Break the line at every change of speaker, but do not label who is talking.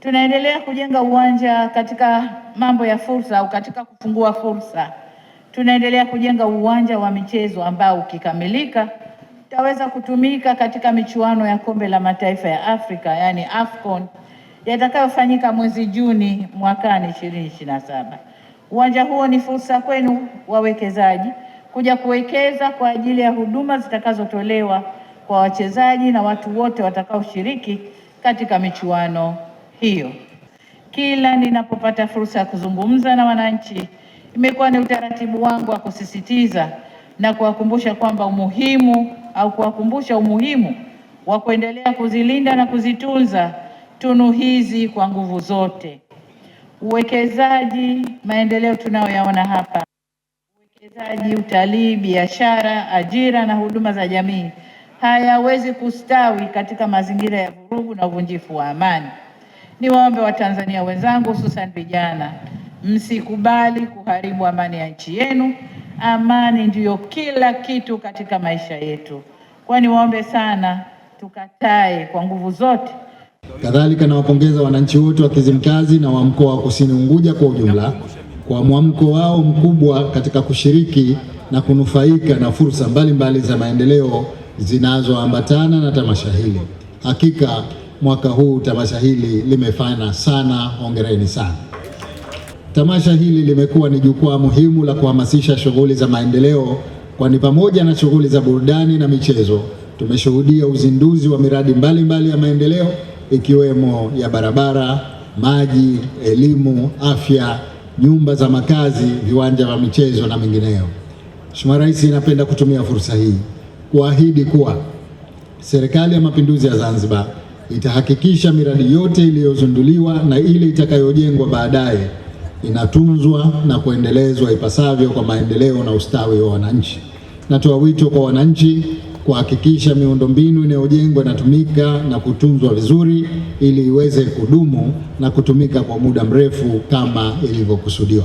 Tunaendelea kujenga uwanja katika mambo ya fursa au katika kufungua fursa. Tunaendelea kujenga uwanja wa michezo ambao ukikamilika utaweza kutumika katika michuano ya Kombe la Mataifa ya Afrika, yani AFCON, yatakayofanyika mwezi Juni mwakani 2027. Uwanja huo ni fursa kwenu wawekezaji kuja kuwekeza kwa ajili ya huduma zitakazotolewa kwa wachezaji na watu wote watakaoshiriki katika michuano hiyo. Kila ninapopata fursa ya kuzungumza na wananchi, imekuwa ni utaratibu wangu wa kusisitiza na kuwakumbusha kwamba umuhimu wa kuendelea kuzilinda na kuzitunza tunu hizi kwa nguvu zote. Uwekezaji, maendeleo tunayoyaona hapa, uwekezaji, utalii, biashara, ajira na huduma za jamii hayawezi kustawi katika mazingira ya vurugu na uvunjifu wa amani. Niwaombe Watanzania wenzangu, hususan vijana, msikubali kuharibu amani ya nchi yenu. Amani ndiyo kila kitu katika maisha yetu. Kwa niwaombe sana tukatae kwa nguvu zote.
Kadhalika nawapongeza wananchi wote wa Kizimkazi na wa mkoa wa Kusini Unguja kwa ujumla kwa mwamko wao mkubwa katika kushiriki na kunufaika na fursa mbalimbali za maendeleo zinazoambatana na tamasha hili. Hakika mwaka huu tamasha hili limefana sana, hongereni sana. Tamasha hili limekuwa ni jukwaa muhimu la kuhamasisha shughuli za maendeleo, kwani pamoja na shughuli za burudani na michezo tumeshuhudia uzinduzi wa miradi mbalimbali ya maendeleo ikiwemo ya barabara, maji, elimu, afya, nyumba za makazi, viwanja vya michezo na mengineyo. Mheshimiwa Rais, napenda kutumia fursa hii kuahidi kuwa Serikali ya Mapinduzi ya Zanzibar itahakikisha miradi yote iliyozinduliwa na ile itakayojengwa baadaye inatunzwa na kuendelezwa ipasavyo kwa maendeleo na ustawi wa wananchi. Natoa wito kwa wananchi kuhakikisha miundombinu inayojengwa inatumika na kutunzwa vizuri ili iweze kudumu na kutumika kwa muda mrefu kama ilivyokusudiwa.